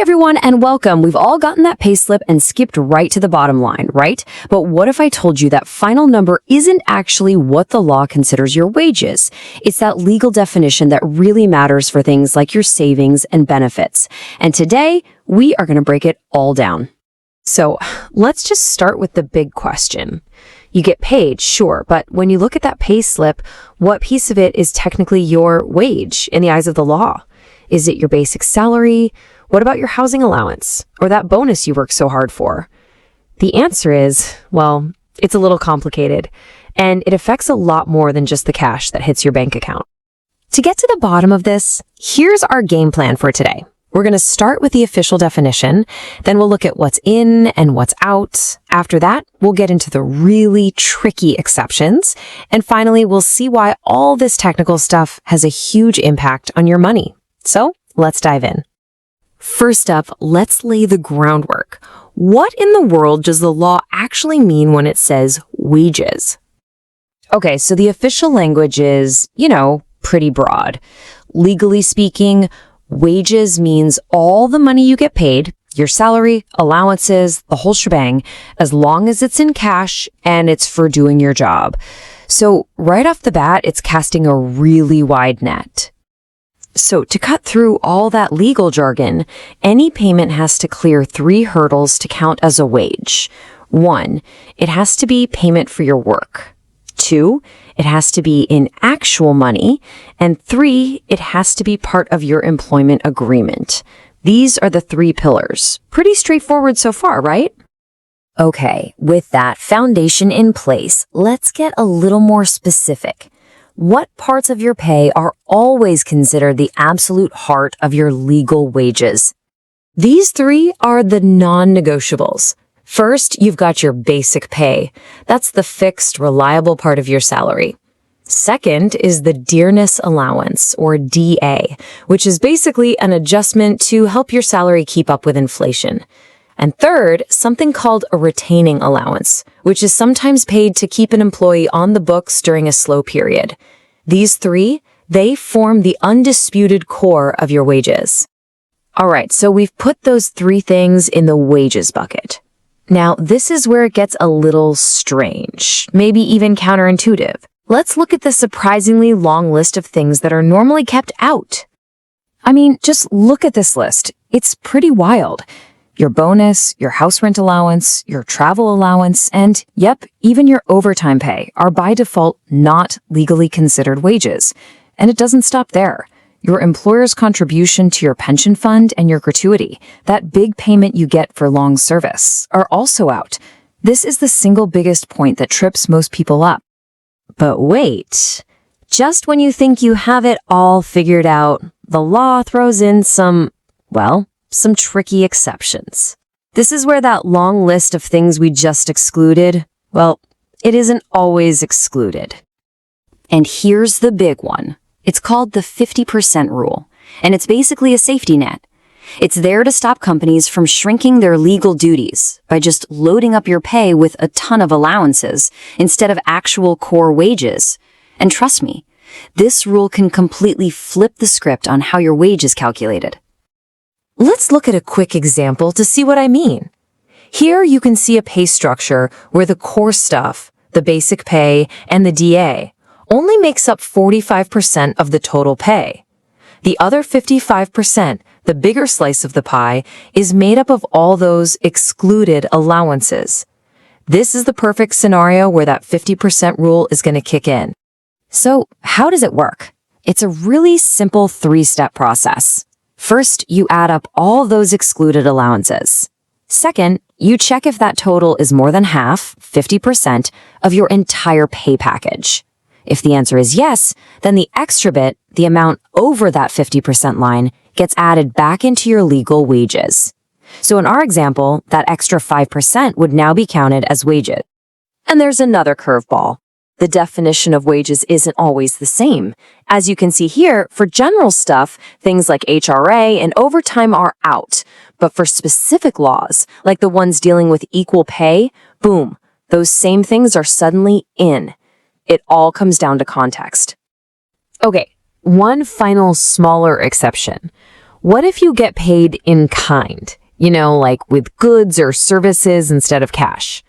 everyone, and welcome. We've all gotten that payslip and skipped right to the bottom line, right? But what if I told you that final number isn't actually what the law considers your wages? It's that legal definition that really matters for things like your savings and benefits. And today, we are going to break it all down. So let's just start with the big question. You get paid, sure, but when you look at that payslip, what piece of it is technically your wage in the eyes of the law? Is it your basic salary? What about your housing allowance or that bonus you worked so hard for? The answer is, well, it's a little complicated, and it affects a lot more than just the cash that hits your bank account. To get to the bottom of this, here's our game plan for today. We're going to start with the official definition, then we'll look at what's in and what's out. After that, we'll get into the really tricky exceptions, and finally, we'll see why all this technical stuff has a huge impact on your money. So, let's dive in. First up, let's lay the groundwork. What in the world does the law actually mean when it says wages? Okay, so the official language is, pretty broad. Legally speaking, wages means all the money you get paid, your salary, allowances, the whole shebang, as long as it's in cash and it's for doing your job. So right off the bat, it's casting a really wide net. So to cut through all that legal jargon, any payment has to clear 3 hurdles to count as a wage. 1, it has to be payment for your work. 2, it has to be in actual money. And 3, it has to be part of your employment agreement. These are the 3 pillars. Pretty straightforward so far, right? Okay, with that foundation in place, let's get a little more specific. What parts of your pay are always considered the absolute heart of your legal wages? These 3 are the non-negotiables. First, you've got your basic pay. That's the fixed, reliable part of your salary. Second is the dearness allowance, or DA, which is basically an adjustment to help your salary keep up with inflation. And third, something called a retaining allowance, which is sometimes paid to keep an employee on the books during a slow period. These 3, they form the undisputed core of your wages. All right, so we've put those 3 things in the wages bucket. Now, this is where it gets a little strange, maybe even counterintuitive. Let's look at the surprisingly long list of things that are normally kept out. I mean, just look at this list. It's pretty wild. Your bonus, your house rent allowance, your travel allowance, and, yep, even your overtime pay are by default not legally considered wages. And it doesn't stop there. Your employer's contribution to your pension fund and your gratuity, that big payment you get for long service, are also out. This is the single biggest point that trips most people up. But wait, just when you think you have it all figured out, the law throws in some tricky exceptions. This is where that long list of things we just excluded, it isn't always excluded. And here's the big one. It's called the 50% rule, and it's basically a safety net. It's there to stop companies from shrinking their legal duties by just loading up your pay with a ton of allowances instead of actual core wages. And trust me, this rule can completely flip the script on how your wage is calculated. Let's look at a quick example to see what I mean. Here you can see a pay structure where the core stuff, the basic pay, and the DA only makes up 45% of the total pay. The other 55%, the bigger slice of the pie, is made up of all those excluded allowances. This is the perfect scenario where that 50% rule is going to kick in. So how does it work? It's a really simple 3-step process. First, you add up all those excluded allowances. Second, you check if that total is more than half, 50%, of your entire pay package. If the answer is yes, then the extra bit, the amount over that 50% line, gets added back into your legal wages. So in our example, that extra 5% would now be counted as wages. And there's another curveball. The definition of wages isn't always the same. As you can see here, for general stuff, things like HRA and overtime are out. But for specific laws, like the ones dealing with equal pay, boom, those same things are suddenly in. It all comes down to context. Okay, one final smaller exception. What if you get paid in kind? Like with goods or services instead of cash?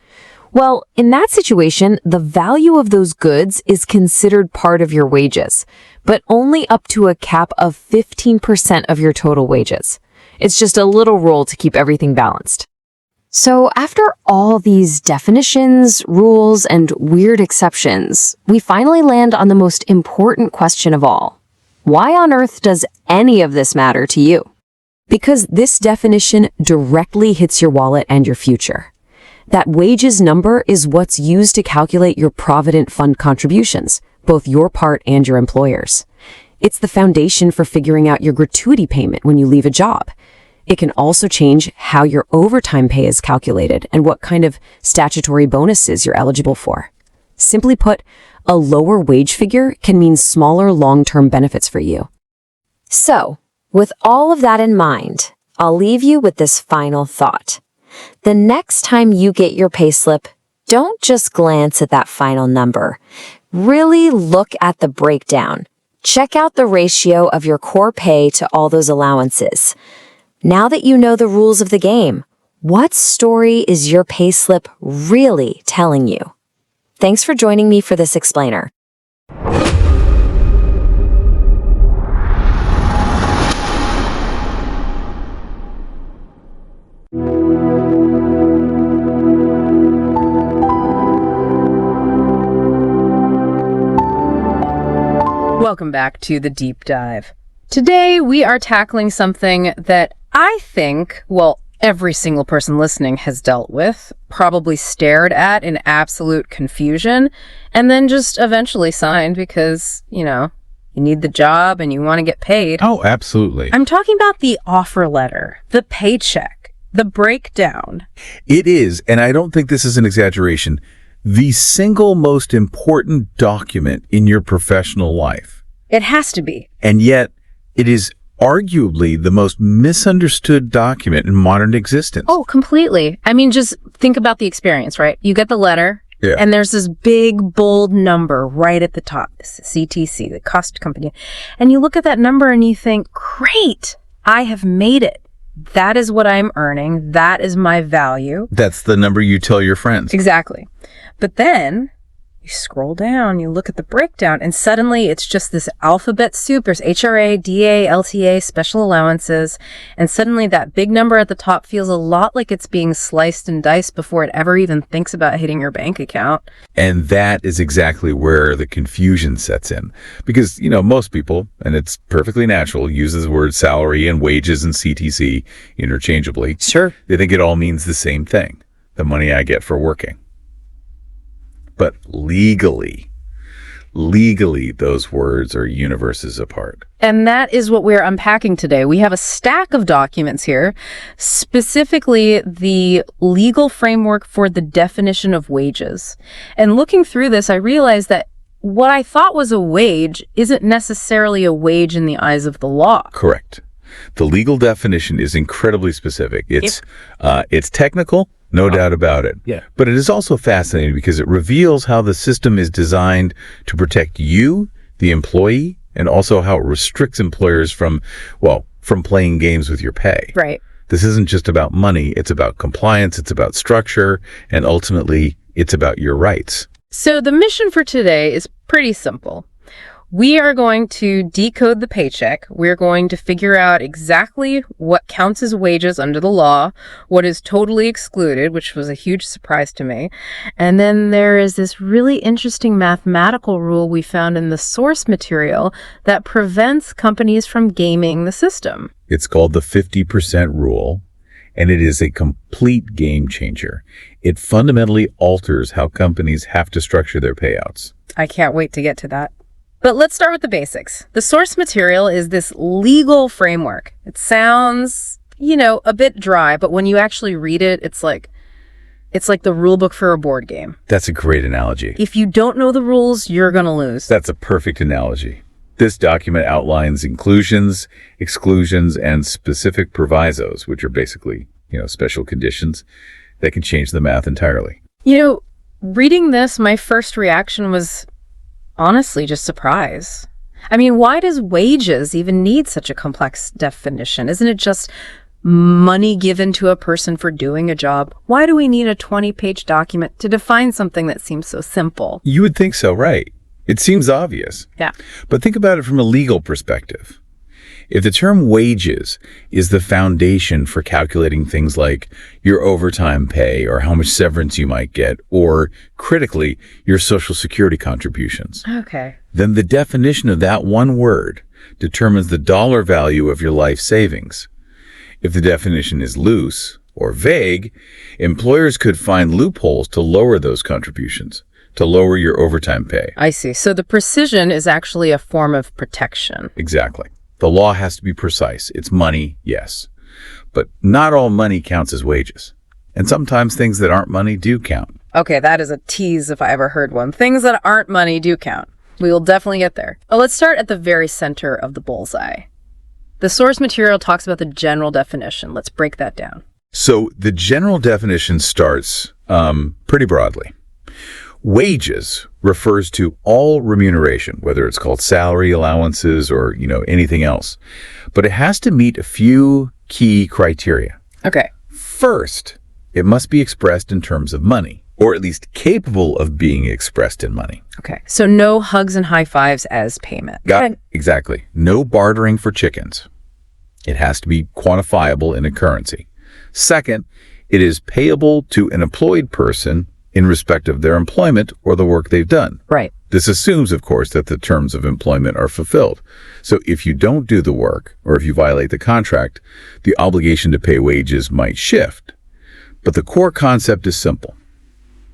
Well, in that situation, the value of those goods is considered part of your wages, but only up to a cap of 15% of your total wages. It's just a little rule to keep everything balanced. So after all these definitions, rules, and weird exceptions, we finally land on the most important question of all. Why on earth does any of this matter to you? Because this definition directly hits your wallet and your future. That wages number is what's used to calculate your Provident Fund contributions, both your part and your employer's. It's the foundation for figuring out your gratuity payment when you leave a job. It can also change how your overtime pay is calculated and what kind of statutory bonuses you're eligible for. Simply put, a lower wage figure can mean smaller long-term benefits for you. So, with all of that in mind, I'll leave you with this final thought. The next time you get your payslip, don't just glance at that final number. Really look at the breakdown. Check out the ratio of your core pay to all those allowances. Now that you know the rules of the game, what story is your payslip really telling you? Thanks for joining me for this explainer. Welcome back to the Deep Dive. Today, we are tackling something that I think, every single person listening has dealt with, probably stared at in absolute confusion, and then just eventually signed because, you need the job and you want to get paid. Oh, absolutely. I'm talking about the offer letter, the paycheck, the breakdown. It is, and I don't think this is an exaggeration, the single most important document in your professional life. It has to be. And yet, it is arguably the most misunderstood document in modern existence. Oh, completely. I mean, just think about the experience, right? You get the letter, Yeah. and there's this big, bold number right at the top, CTC, the cost company. And you look at that number and you think, great, I have made it. That is what I'm earning. That is my value. That's the number you tell your friends. Exactly. But then you scroll down, you look at the breakdown, and suddenly it's just this alphabet soup. There's HRA, DA, LTA, special allowances, and suddenly that big number at the top feels a lot like it's being sliced and diced before it ever even thinks about hitting your bank account. And that is exactly where the confusion sets in. Because, most people, and it's perfectly natural, use the word salary and wages and CTC interchangeably. Sure. They think it all means the same thing, the money I get for working. But legally, those words are universes apart. And that is what we're unpacking today. We have a stack of documents here, specifically the legal framework for the definition of wages. And looking through this, I realized that what I thought was a wage isn't necessarily a wage in the eyes of the law. Correct. The legal definition is incredibly specific. It's technical. No doubt about it. Yeah. But it is also fascinating because it reveals how the system is designed to protect you, the employee, and also how it restricts employers from playing games with your pay. Right. This isn't just about money. It's about compliance. It's about structure. And ultimately, it's about your rights. So the mission for today is pretty simple. We are going to decode the paycheck. We're going to figure out exactly what counts as wages under the law, what is totally excluded, which was a huge surprise to me. And then there is this really interesting mathematical rule we found in the source material that prevents companies from gaming the system. It's called the 50% rule, and it is a complete game changer. It fundamentally alters how companies have to structure their payouts. I can't wait to get to that. But let's start with the basics. The source material is this legal framework. It sounds, a bit dry, but when you actually read it, it's like the rule book for a board game. That's a great analogy. If you don't know the rules, you're going to lose. That's a perfect analogy. This document outlines inclusions, exclusions, and specific provisos, which are basically, special conditions that can change the math entirely. Reading this, my first reaction was honestly just surprise. I mean, why does wages even need such a complex definition? Isn't it just money given to a person for doing a job? Why do we need a 20-page document to define something that seems so simple? You would think so, right? It seems obvious. Yeah. But think about it from a legal perspective. If the term wages is the foundation for calculating things like your overtime pay or how much severance you might get, or critically, your Social Security contributions, Okay. then the definition of that one word determines the dollar value of your life savings. If the definition is loose or vague, employers could find loopholes to lower those contributions, to lower your overtime pay. I see. So the precision is actually a form of protection. Exactly. The law has to be precise. It's money, yes. But not all money counts as wages. And sometimes things that aren't money do count. Okay, that is a tease if I ever heard one. Things that aren't money do count. We will definitely get there. Oh, let's start at the very center of the bullseye. The source material talks about the general definition. Let's break that down. So the general definition starts pretty broadly. Wages refers to all remuneration, whether it's called salary, allowances, or, anything else. But it has to meet a few key criteria. Okay. First, it must be expressed in terms of money, or at least capable of being expressed in money. Okay. So no hugs and high fives as payment. Exactly. No bartering for chickens. It has to be quantifiable in a currency. Second, it is payable to an employed person in respect of their employment or the work they've done. Right. This assumes, of course, that the terms of employment are fulfilled. So if you don't do the work, or if you violate the contract, the obligation to pay wages might shift. But the core concept is simple.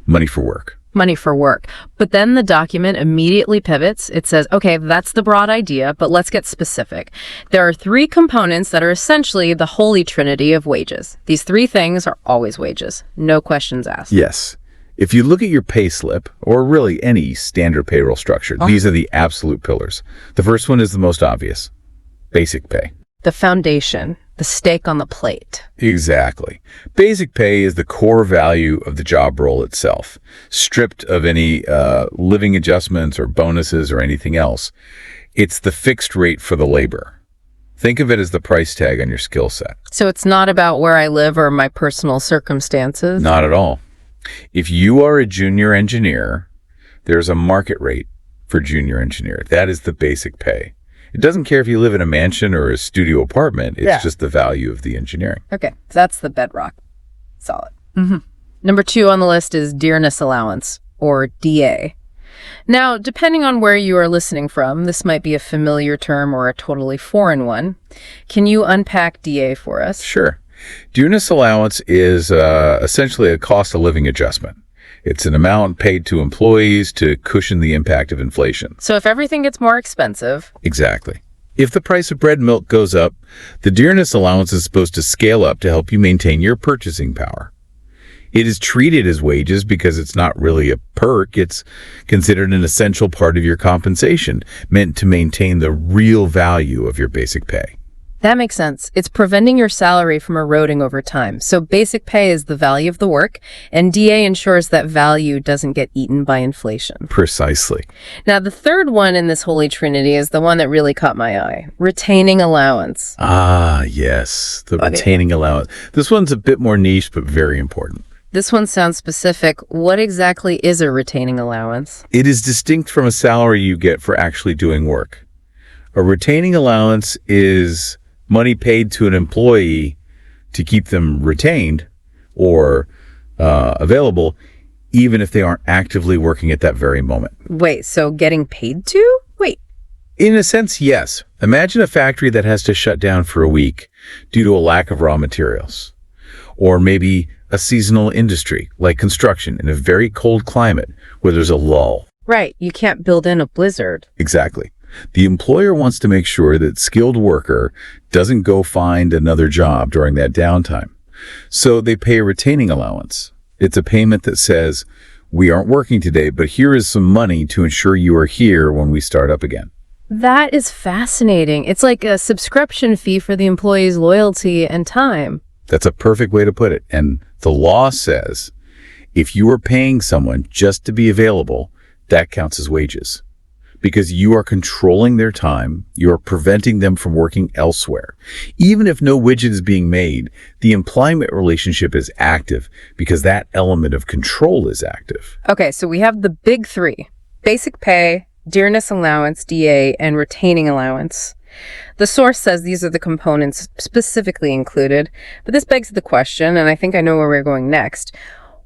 Money for work. Money for work. But then the document immediately pivots. It says, okay, that's the broad idea, but let's get specific. There are three components that are essentially the holy trinity of wages. These three things are always wages. No questions asked. Yes. If you look at your pay slip, or really any standard payroll structure, these are the absolute pillars. The first one is the most obvious. Basic pay. The foundation, the stake on the plate. Exactly. Basic pay is the core value of the job role itself, stripped of any living adjustments or bonuses or anything else. It's the fixed rate for the labor. Think of it as the price tag on your skill set. So it's not about where I live or my personal circumstances? Not at all. If you are a junior engineer, there's a market rate for junior engineer. That is the basic pay. It doesn't care if you live in a mansion or a studio apartment. It's just the value of the engineering. Okay, that's the bedrock. Solid. Number 2 on the list is dearness allowance, or DA. Now, depending on where you are listening from, this might be a familiar term or a totally foreign one. Can you unpack DA for us? Sure. Dearness allowance is essentially a cost of living adjustment. It's an amount paid to employees to cushion the impact of inflation. So if everything gets more expensive... Exactly. If the price of bread and milk goes up, the dearness allowance is supposed to scale up to help you maintain your purchasing power. It is treated as wages because it's not really a perk. It's considered an essential part of your compensation, meant to maintain the real value of your basic pay. That makes sense. It's preventing your salary from eroding over time. So basic pay is the value of the work, and DA ensures that value doesn't get eaten by inflation. Precisely. Now, the third one in this holy trinity is the one that really caught my eye. Retaining allowance. Ah, yes. The retaining allowance. This one's a bit more niche, but very important. This one sounds specific. What exactly is a retaining allowance? It is distinct from a salary you get for actually doing work. A retaining allowance is money paid to an employee to keep them retained or available, even if they aren't actively working at that very moment. Wait, so getting paid to? Wait. In a sense, yes. Imagine a factory that has to shut down for a week due to a lack of raw materials. Or maybe a seasonal industry like construction in a very cold climate where there's a lull. Right, you can't build in a blizzard. Exactly. The employer wants to make sure that skilled worker doesn't go find another job during that downtime. So they pay a retaining allowance. It's a payment that says, we aren't working today, but here is some money to ensure you are here when we start up again. That is fascinating. It's like a subscription fee for the employee's loyalty and time. That's a perfect way to put it. And the law says, if you are paying someone just to be available, that counts as wages. because you are controlling their time, you are preventing them from working elsewhere. Even if no widget is being made, the employment relationship is active because that element of control is active. Okay, so we have the big three: basic pay, dearness allowance, DA, and retaining allowance. The source says these are the components specifically included, but this begs the question, and I think I know where we're going next.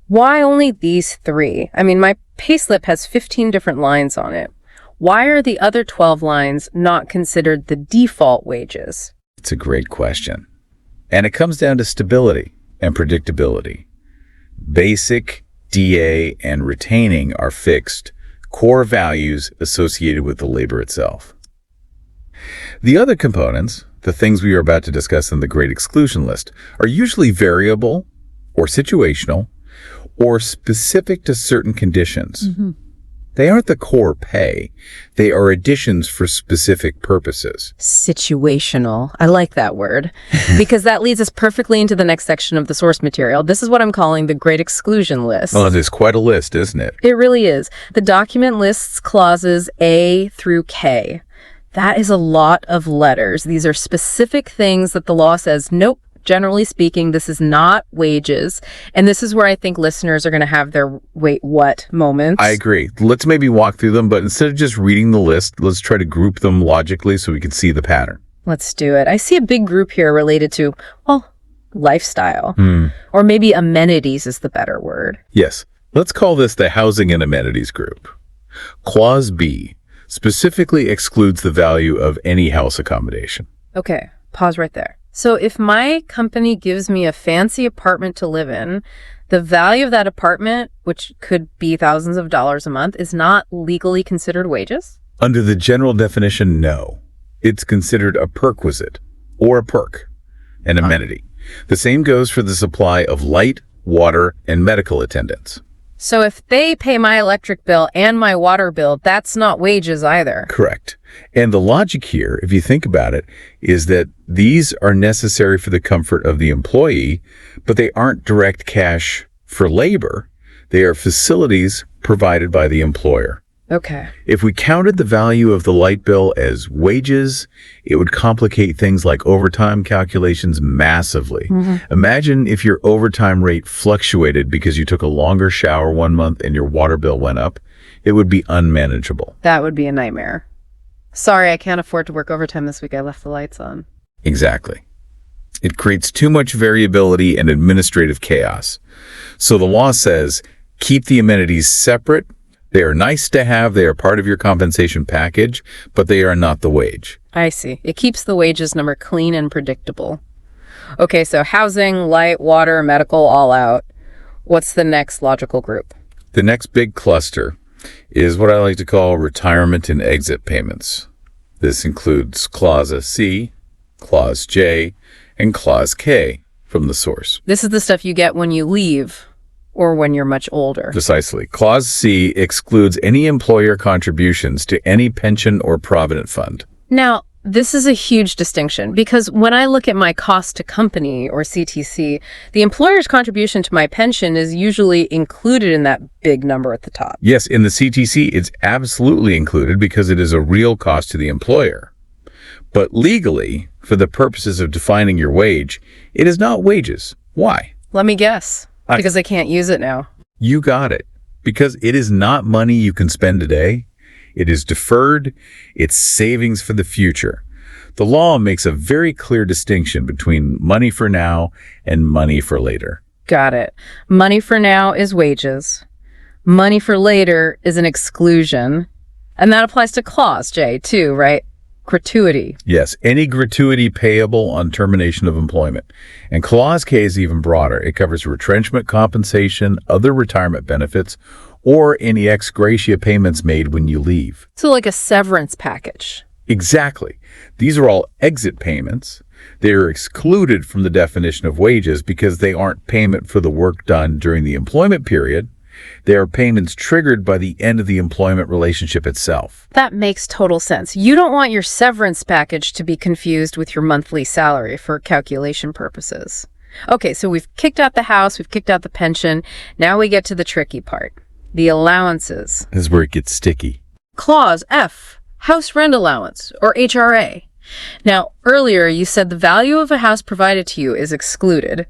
Why only these three? I mean, my payslip has 15 different lines on it. Why are the other 12 lines not considered the default wages? It's a great question. And it comes down to stability and predictability. Basic, DA, and retaining are fixed, core values associated with the labor itself. The other components, the things we are about to discuss in the Great Exclusion List, are usually variable or situational or specific to certain conditions. They aren't the core pay. They are additions for specific purposes. Situational. I like that word because that leads us perfectly into the next section of the source material. This is what I'm calling the Great Exclusion List. Well, it is quite a list, isn't it? It really is. The document lists clauses A through K. That is a lot of letters. These are specific things that the law says, nope, generally speaking, this is not wages. And this is where I think listeners are going to have their wait, what moments. I agree. Let's maybe walk through them, but instead of just reading the list, let's try to group them logically so we can see the pattern. Let's do it. I see a big group here related to, well, lifestyle. Or maybe amenities is the better word. Yes. Let's call this the housing and amenities group. Clause B specifically excludes the value of any house accommodation. Okay, pause right there. So if my company gives me a fancy apartment to live in, the value of that apartment, which could be thousands of dollars a month, is not legally considered wages? Under the general definition, no. It's considered a perquisite or a perk, an amenity. The same goes for the supply of light, water, and medical attendance. So if they pay my electric bill and my water bill, that's not wages either. Correct. And the logic here, if you think about it, is that these are necessary for the comfort of the employee, but they aren't direct cash for labor. They are facilities provided by the employer. Okay. If we counted the value of the light bill as wages, it would complicate things like overtime calculations massively. Imagine if your overtime rate fluctuated because you took a longer shower one month and your water bill went up. It would be unmanageable. That would be a nightmare. Sorry, I can't afford to work overtime this week. I left the lights on. Exactly. It creates too much variability and administrative chaos. So the law says, keep the amenities separate. They are nice to have. They are part of your compensation package, but they are not the wage. I see. It keeps the wages number clean and predictable. Okay, so housing, light, water, medical, all out. What's the next logical group? The next big cluster is what I like to call retirement and exit payments. This includes Clause C, Clause J, and Clause K from the source. This is the stuff you get when you leave or when you're much older. Precisely. Clause C excludes any employer contributions to any pension or provident fund. Now, this is a huge distinction because when I look at my cost to company or CTC, the employer's contribution to my pension is usually included in that big number at the top. Yes, in the CTC, it's absolutely included because it is a real cost to the employer. But legally, for the purposes of defining your wage, it is not wages. Why? Let me guess. Because I can't use it now. You got it. Because it is not money you can spend today. It is deferred. It's savings for the future. The law makes a very clear distinction between money for now and money for later. Got it. Money for now is wages. Money for later is an exclusion. And that applies to Clause J too, right? Gratuity. Yes, any gratuity payable on termination of employment. And Clause K is even broader. It covers retrenchment compensation, other retirement benefits, or any ex gratia payments made when you leave. So like a severance package. Exactly. These are all exit payments. They are excluded from the definition of wages because they aren't payment for the work done during the employment period. They are payments triggered by the end of the employment relationship itself. That makes total sense. You don't want your severance package to be confused with your monthly salary for calculation purposes. Okay, so we've kicked out the house, we've kicked out the pension. Now we get to the tricky part, the allowances. This is where it gets sticky. Clause F, house rent allowance, or HRA. Now, earlier you said the value of a house provided to you is excluded.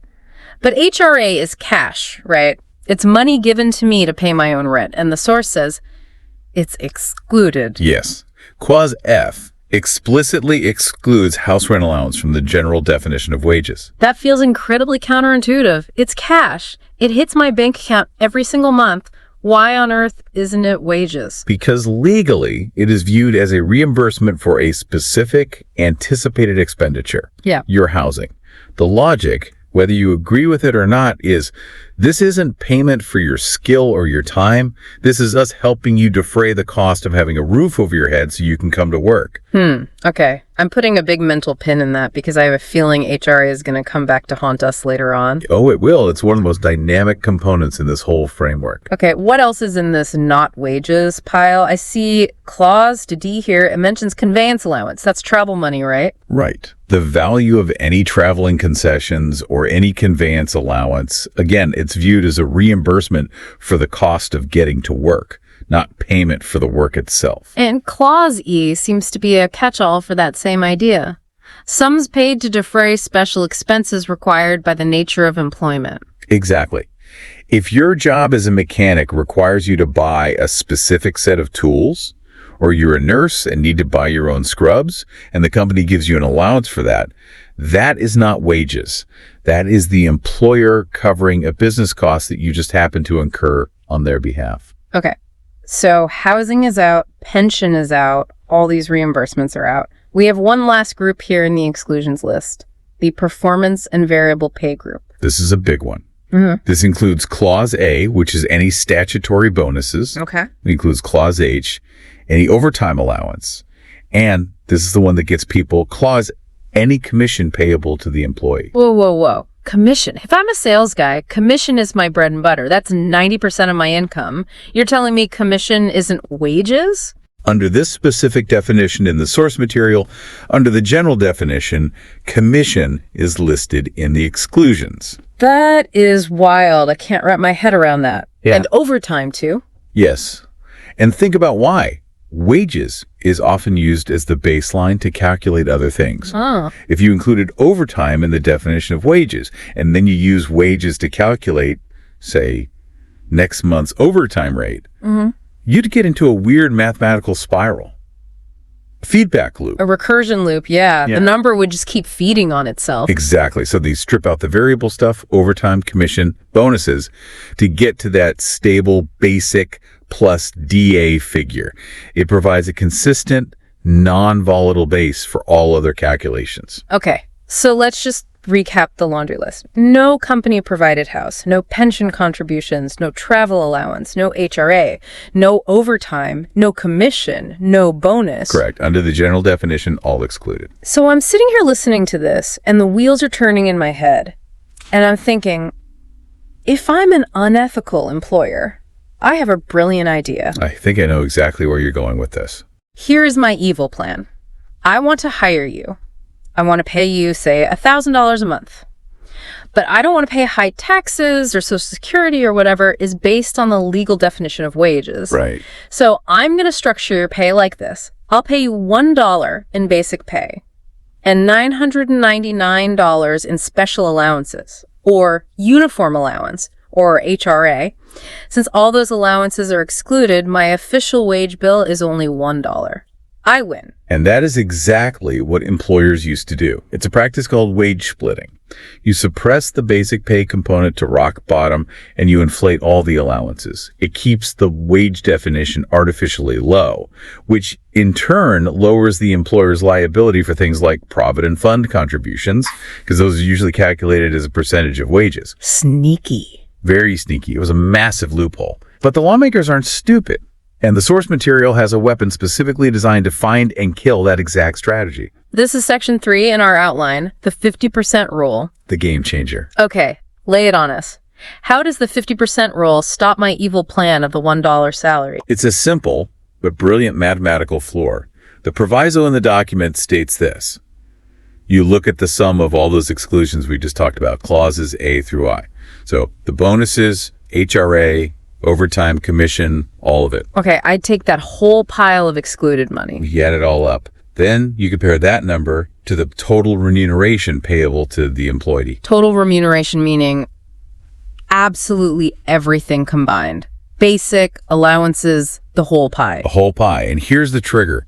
But HRA is cash, right? It's money given to me to pay my own rent, and the source says it's excluded. Yes. Clause F explicitly excludes house rent allowance from the general definition of wages. That feels incredibly counterintuitive. It's cash. It hits my bank account every single month. Why on earth isn't it wages? Because legally, it is viewed as a reimbursement for a specific anticipated expenditure. Yeah. Your housing. The logic, whether you agree with it or not, is this isn't payment for your skill or your time. This is us helping you defray the cost of having a roof over your head so you can come to work. Okay. I'm putting a big mental pin in that because I have a feeling HRA is going to come back to haunt us later on. Oh, it will. It's one of the most dynamic components in this whole framework. Okay, what else is in this not wages pile? I see clause to D here. It mentions conveyance allowance. That's travel money, right? Right. The value of any traveling concessions or any conveyance allowance, again, it's viewed as a reimbursement for the cost of getting to work, not payment for the work itself. And clause E seems to be a catch-all for that same idea. Sums paid to defray special expenses required by the nature of employment. Exactly. If your job as a mechanic requires you to buy a specific set of tools, or you're a nurse and need to buy your own scrubs, and the company gives you an allowance for that, that is not wages. That is the employer covering a business cost that you just happen to incur on their behalf. Okay, so housing is out, pension is out, all these reimbursements are out. We have one last group here in the exclusions list, the performance and variable pay group. This is a big one. This includes Clause A, which is any statutory bonuses. Okay. It includes Clause H, any overtime allowance. And this is the one that gets people, Clause any commission payable to the employee. Whoa. Commission. If I'm a sales guy, commission is my bread and butter. That's 90% of my income. You're telling me commission isn't wages? Under this specific definition in the source material, under the general definition, commission is listed in the exclusions. That is wild. I can't wrap my head around that. Yeah. And overtime, too. Yes. And think about why. Wages is often used as the baseline to calculate other things. Oh. If you included overtime in the definition of wages, and then you use wages to calculate, say, next month's overtime rate, you'd get into a weird mathematical spiral. Feedback loop. A recursion loop, yeah. The number would just keep feeding on itself. Exactly. So they strip out the variable stuff, overtime, commission, bonuses, to get to that stable, basic plus DA figure. It provides a consistent, non-volatile base for all other calculations. Okay, so let's just recap the laundry list. No company-provided house, no pension contributions, no travel allowance, no HRA, no overtime, no commission, no bonus. Correct. Under the general definition, all excluded. So I'm sitting here listening to this, and the wheels are turning in my head. And I'm thinking, if I'm an unethical employer, I have a brilliant idea. I think I know exactly where you're going with this. Here is my evil plan. I want to hire you. I want to pay you, say, $1,000 a month. But I don't want to pay high taxes or Social Security or whatever is based on the legal definition of wages. Right. So I'm going to structure your pay like this. I'll pay you $1 in basic pay and $999 in special allowances or uniform allowance or HRA. Since all those allowances are excluded, my official wage bill is only $1. I win. And that is exactly what employers used to do. It's a practice called wage splitting. You suppress the basic pay component to rock bottom and you inflate all the allowances. It keeps the wage definition artificially low, which in turn lowers the employer's liability for things like provident fund contributions, because those are usually calculated as a percentage of wages. Sneaky. Very sneaky. It was a massive loophole. But the lawmakers aren't stupid. And the source material has a weapon specifically designed to find and kill that exact strategy. This is section 3 in our outline, the 50% rule. The game changer. Okay, lay it on us. How does the 50% rule stop my evil plan of the $1 salary? It's a simple but brilliant mathematical floor. The proviso in the document states this. You look at the sum of all those exclusions we just talked about, clauses A through I. So the bonuses, HRA, overtime, commission, all of it. Okay, I'd take that whole pile of excluded money. You add it all up. Then you compare that number to the total remuneration payable to the employee. Total remuneration meaning absolutely everything combined. Basic, allowances, the whole pie. The whole pie. And here's the trigger.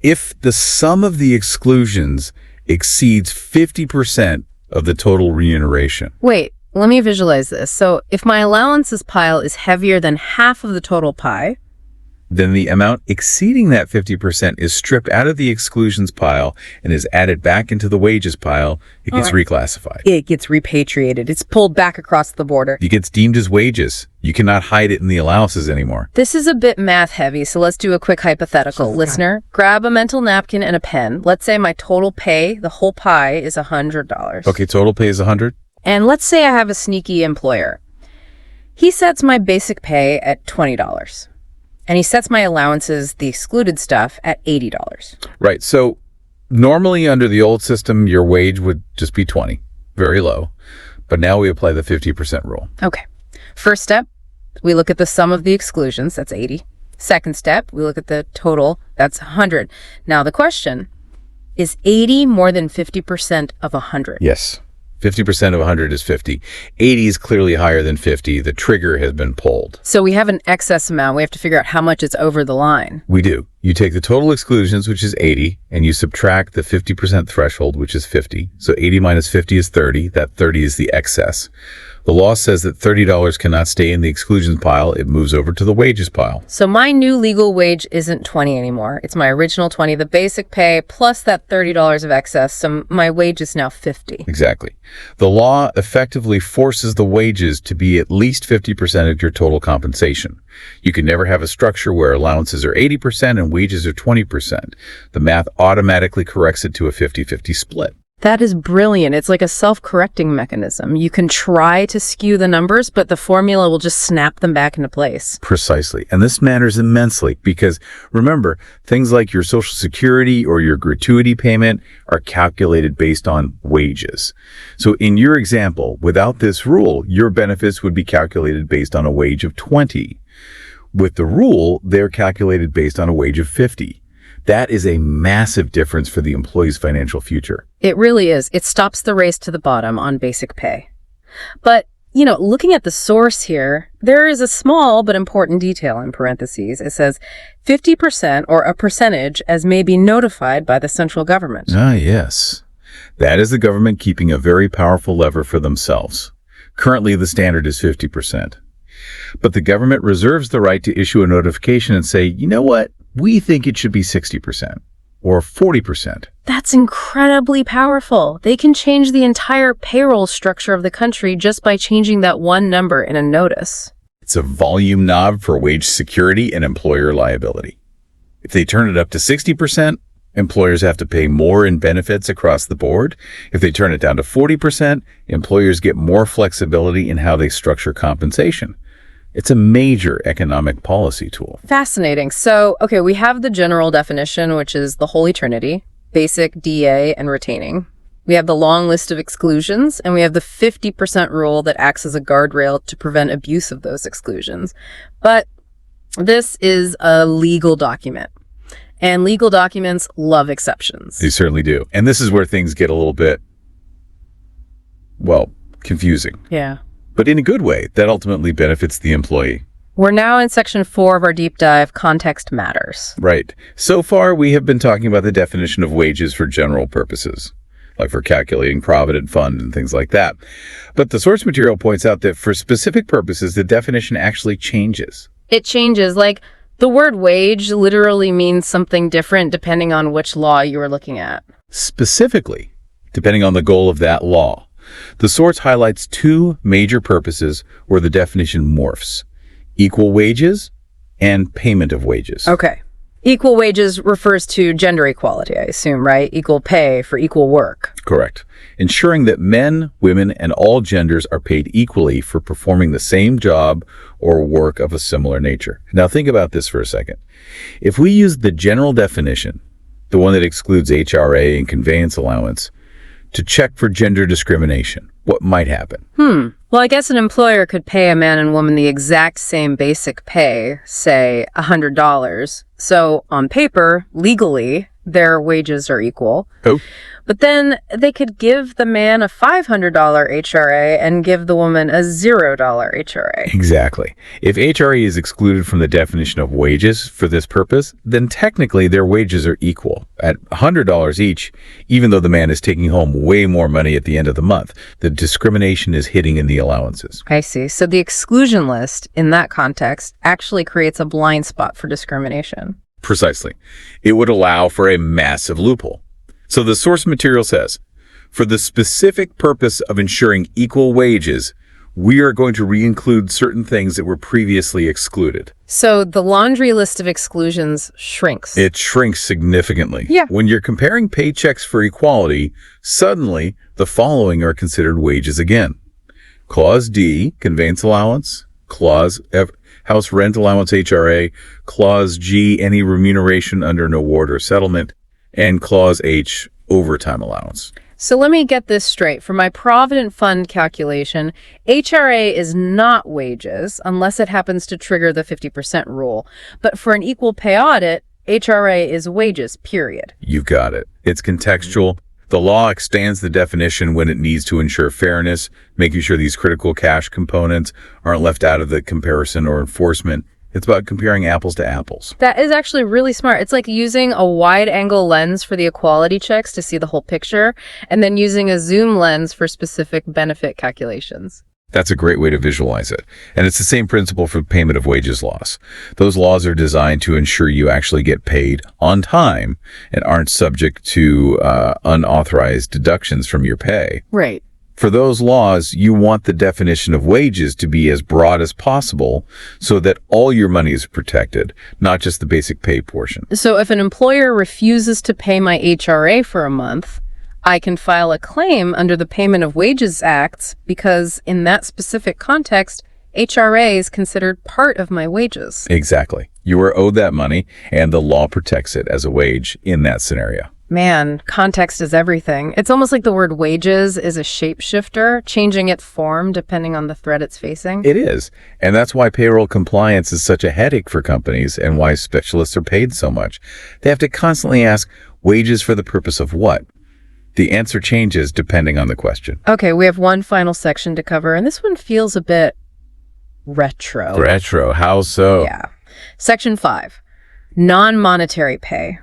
If the sum of the exclusions exceeds 50% of the total remuneration. Wait, let me visualize this. So if my allowances pile is heavier than half of the total pie, then the amount exceeding that 50% is stripped out of the exclusions pile and is added back into the wages pile. It gets reclassified. it gets repatriated. It's pulled back across the border. It gets deemed as wages. You cannot hide it in the allowances anymore. This is a bit math heavy, so let's do a quick hypothetical. Listener, grab a mental napkin and a pen. Let's say my total pay, the whole pie, is $100. Okay, total pay is 100. And let's say I have a sneaky employer. He sets my basic pay at $20. And he sets my allowances, the excluded stuff, at $80. Right. So normally under the old system, your wage would just be 20, very low. But now we apply the 50% rule. Okay. First step, we look at the sum of the exclusions, that's 80. Second step, we look at the total, that's 100. Now the question, is 80 more than 50% of 100? Yes. 50% of 100 is 50. 80 is clearly higher than 50. The trigger has been pulled. So we have an excess amount. We have to figure out how much is over the line. We do. You take the total exclusions, which is 80, and you subtract the 50% threshold, which is 50. So 80 minus 50 is 30. That 30 is the excess. The law says that $30 cannot stay in the exclusions pile. It moves over to the wages pile. So my new legal wage isn't 20 anymore. It's my original 20, the basic pay, plus that $30 of excess. So my wage is now 50. Exactly. The law effectively forces the wages to be at least 50% of your total compensation. You can never have a structure where allowances are 80% and wages are 20%. The math automatically corrects it to a 50-50 split. That is brilliant. It's like a self-correcting mechanism. You can try to skew the numbers, but the formula will just snap them back into place. Precisely. And this matters immensely because, remember, things like your Social Security or your gratuity payment are calculated based on wages. So in your example, without this rule, your benefits would be calculated based on a wage of 20. With the rule, they're calculated based on a wage of 50. That is a massive difference for the employee's financial future. It really is. It stops the race to the bottom on basic pay. But, looking at the source here, there is a small but important detail in parentheses. It says 50% or a percentage as may be notified by the central government. Ah, yes. That is the government keeping a very powerful lever for themselves. Currently, the standard is 50%. But the government reserves the right to issue a notification and say, you know what? We think it should be 60% or 40%. That's incredibly powerful. They can change the entire payroll structure of the country just by changing that one number in a notice. It's a volume knob for wage security and employer liability. If they turn it up to 60%, employers have to pay more in benefits across the board. If they turn it down to 40%, employers get more flexibility in how they structure compensation. It's a major economic policy tool. Fascinating. So, okay, we have the general definition, which is the Holy Trinity, basic, DA, and retaining. We have the long list of exclusions, and we have the 50% rule that acts as a guardrail to prevent abuse of those exclusions. But this is a legal document, and legal documents love exceptions. They certainly do. And this is where things get a little bit, confusing. Yeah. But in a good way that ultimately benefits the employee. We're now in section 4 of our deep dive, Context Matters. Right. So far, we have been talking about the definition of wages for general purposes, like for calculating provident fund and things like that. But the source material points out that for specific purposes, the definition actually changes. It changes. Like, the word wage literally means something different depending on which law you are looking at. Specifically, depending on the goal of that law. The source highlights two major purposes where the definition morphs: equal wages and payment of wages. Okay. Equal wages refers to gender equality, I assume, right? Equal pay for equal work. Correct. Ensuring that men, women, and all genders are paid equally for performing the same job or work of a similar nature. Now think about this for a second. If we use the general definition, the one that excludes HRA and conveyance allowance, to check for gender discrimination. What might happen? Well, I guess an employer could pay a man and woman the exact same basic pay, say $100. So on paper, legally, their wages are equal. Oh. But then they could give the man a $500 HRA and give the woman a $0 HRA. Exactly. If HRA is excluded from the definition of wages for this purpose, then technically their wages are equal at $100 each, even though the man is taking home way more money at the end of the month. The discrimination is hitting in the allowances. I see. So the exclusion list in that context actually creates a blind spot for discrimination. Precisely. It would allow for a massive loophole. So the source material says, for the specific purpose of ensuring equal wages, we are going to re-include certain things that were previously excluded. So the laundry list of exclusions shrinks. It shrinks significantly. Yeah. When you're comparing paychecks for equality, suddenly the following are considered wages again. Clause D, conveyance allowance. Clause F, house rent allowance HRA. Clause G, any remuneration under an award or settlement. And Clause H, overtime allowance. So let me get this straight. For my Provident Fund calculation, HRA is not wages unless it happens to trigger the 50% rule. But for an equal pay audit, HRA is wages, period. You've got it. It's contextual. The law expands the definition when it needs to ensure fairness, making sure these critical cash components aren't left out of the comparison or enforcement. It's about comparing apples to apples. That is actually really smart. It's like using a wide-angle lens for the equality checks to see the whole picture, and then using a zoom lens for specific benefit calculations. That's a great way to visualize it. And it's the same principle for payment of wages laws. Those laws are designed to ensure you actually get paid on time and aren't subject to unauthorized deductions from your pay. Right. For those laws, you want the definition of wages to be as broad as possible so that all your money is protected, not just the basic pay portion. So if an employer refuses to pay my HRA for a month, I can file a claim under the Payment of Wages Acts because in that specific context, HRA is considered part of my wages. Exactly. You are owed that money, and the law protects it as a wage in that scenario. Man, context is everything. It's almost like the word wages is a shapeshifter, changing its form depending on the threat it's facing. It is. And that's why payroll compliance is such a headache for companies and why specialists are paid so much. They have to constantly ask, wages for the purpose of what? The answer changes depending on the question. Okay, we have one final section to cover, and this one feels a bit retro. Retro, how so? Yeah. Section 5, non-monetary pay.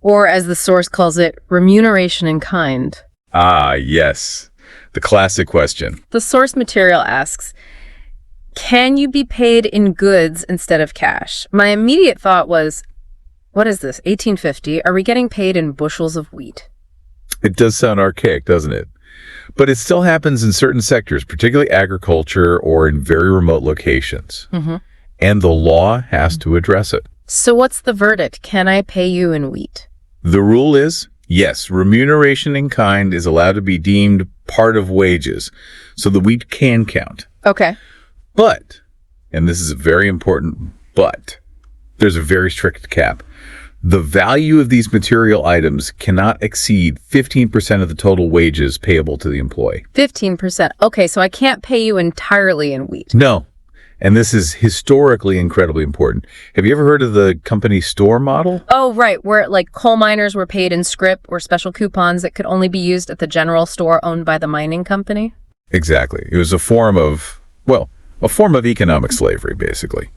Or, as the source calls it, remuneration in kind. Ah, yes. The classic question. The source material asks, can you be paid in goods instead of cash? My immediate thought was, what is this, 1850? Are we getting paid in bushels of wheat? It does sound archaic, doesn't it? But it still happens in certain sectors, particularly agriculture or in very remote locations. Mm-hmm. And the law has to address it. So what's the verdict? Can I pay you in wheat? The rule is, yes, remuneration in kind is allowed to be deemed part of wages, so the wheat can count. Okay. But, and this is a very important but, there's a very strict cap. The value of these material items cannot exceed 15% of the total wages payable to the employee. 15%. Okay, so I can't pay you entirely in wheat. No. And this is historically incredibly important. Have you ever heard of the company store model? Oh, right, where like coal miners were paid in scrip or special coupons that could only be used at the general store owned by the mining company? Exactly. It was a form of economic slavery, basically.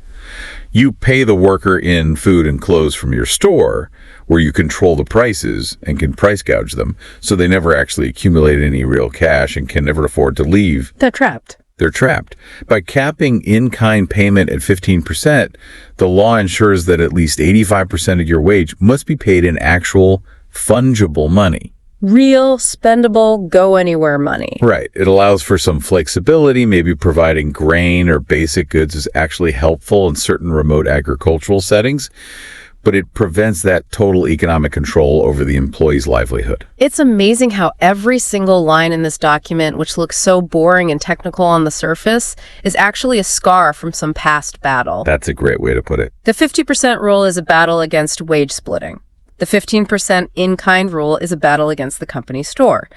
You pay the worker in food and clothes from your store, where you control the prices and can price gouge them, so they never actually accumulate any real cash and can never afford to leave. They're trapped. They're trapped. By capping in-kind payment at 15%, the law ensures that at least 85% of your wage must be paid in actual fungible money. Real, spendable, go-anywhere money. Right. It allows for some flexibility. Maybe providing grain or basic goods is actually helpful in certain remote agricultural settings, but it prevents that total economic control over the employee's livelihood. It's amazing how every single line in this document, which looks so boring and technical on the surface, is actually a scar from some past battle. That's a great way to put it. The 50% rule is a battle against wage splitting. The 15% in-kind rule is a battle against the company store.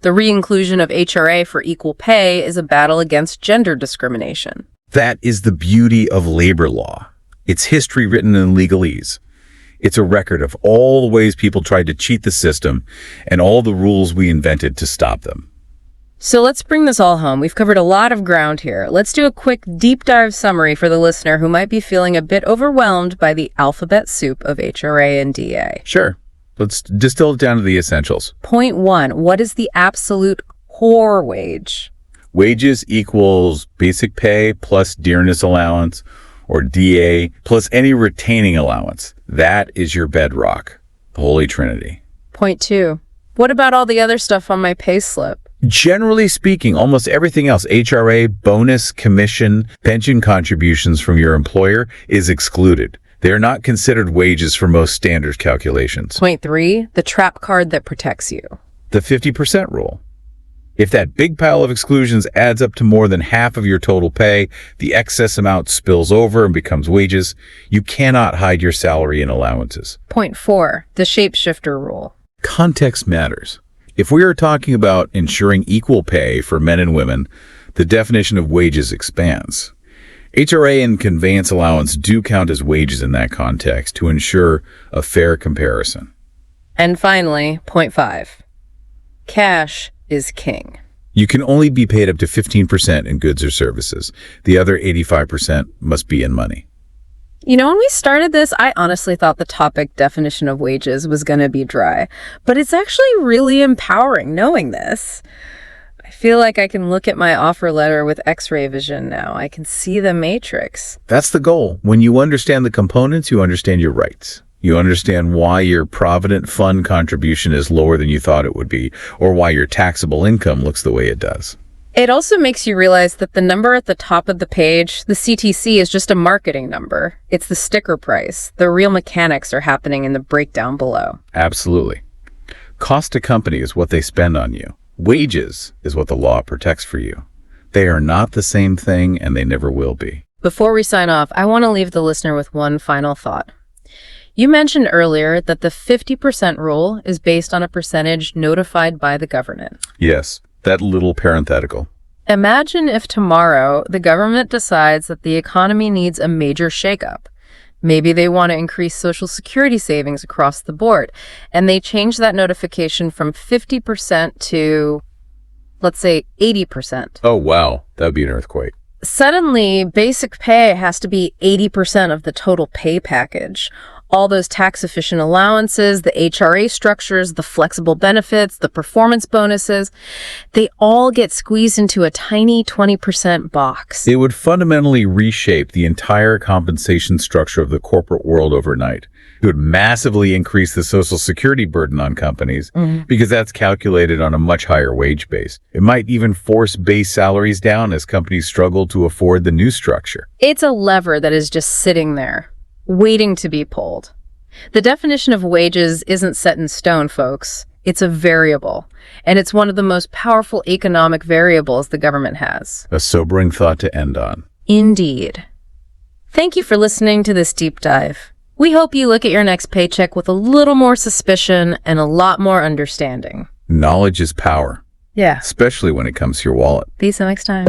The re-inclusion of HRA for equal pay is a battle against gender discrimination. That is the beauty of labor law. It's history written in legalese. It's a record of all the ways people tried to cheat the system and all the rules we invented to stop them. So let's bring this all home. We've covered a lot of ground here. Let's do a quick deep dive summary for the listener who might be feeling a bit overwhelmed by the alphabet soup of HRA and DA. Sure. Let's distill it down to the essentials. Point 1, what is the absolute core wage? Wages equals basic pay plus dearness allowance, or DA, plus any retaining allowance. That is your bedrock, the Holy Trinity. Point 2, what about all the other stuff on my pay slip? Generally speaking, almost everything else, HRA, bonus, commission, pension contributions from your employer, is excluded. They are not considered wages for most standard calculations. Point 3, the trap card that protects you. The 50% rule. If that big pile of exclusions adds up to more than half of your total pay, the excess amount spills over and becomes wages. You cannot hide your salary and allowances. Point 4, the shapeshifter rule. Context matters. If we are talking about ensuring equal pay for men and women, the definition of wages expands. HRA and conveyance allowance do count as wages in that context to ensure a fair comparison. And finally, point 5, cash is king. You can only be paid up to 15% in goods or services. The other 85% must be in money. You know, when we started this, I honestly thought the topic definition of wages was going to be dry, but it's actually really empowering knowing this. I feel like I can look at my offer letter with X-ray vision now. I can see the matrix. That's the goal. When you understand the components, you understand your rights. You understand why your Provident Fund contribution is lower than you thought it would be, or why your taxable income looks the way it does. It also makes you realize that the number at the top of the page, the CTC, is just a marketing number. It's the sticker price. The real mechanics are happening in the breakdown below. Absolutely. Cost to company is what they spend on you. Wages is what the law protects for you. They are not the same thing, and they never will be. Before we sign off, I want to leave the listener with one final thought. You mentioned earlier that the 50% rule is based on a percentage notified by the government. Yes, that little parenthetical. Imagine if tomorrow the government decides that the economy needs a major shakeup. Maybe they want to increase Social Security savings across the board, and they change that notification from 50% to, let's say, 80%. Oh, wow. That'd be an earthquake. Suddenly, basic pay has to be 80% of the total pay package. All those tax-efficient allowances, the HRA structures, the flexible benefits, the performance bonuses, they all get squeezed into a tiny 20% box. It would fundamentally reshape the entire compensation structure of the corporate world overnight. It would massively increase the Social Security burden on companies because that's calculated on a much higher wage base. It might even force base salaries down as companies struggle to afford the new structure. It's a lever that is just sitting there, waiting to be pulled. The definition of wages isn't set in stone, folks. It's a variable, and it's one of the most powerful economic variables the government has. A sobering thought to end on. Indeed. Thank you for listening to this deep dive. We hope you look at your next paycheck with a little more suspicion and a lot more understanding. Knowledge is power. Yeah. Especially when it comes to your wallet. See you next time.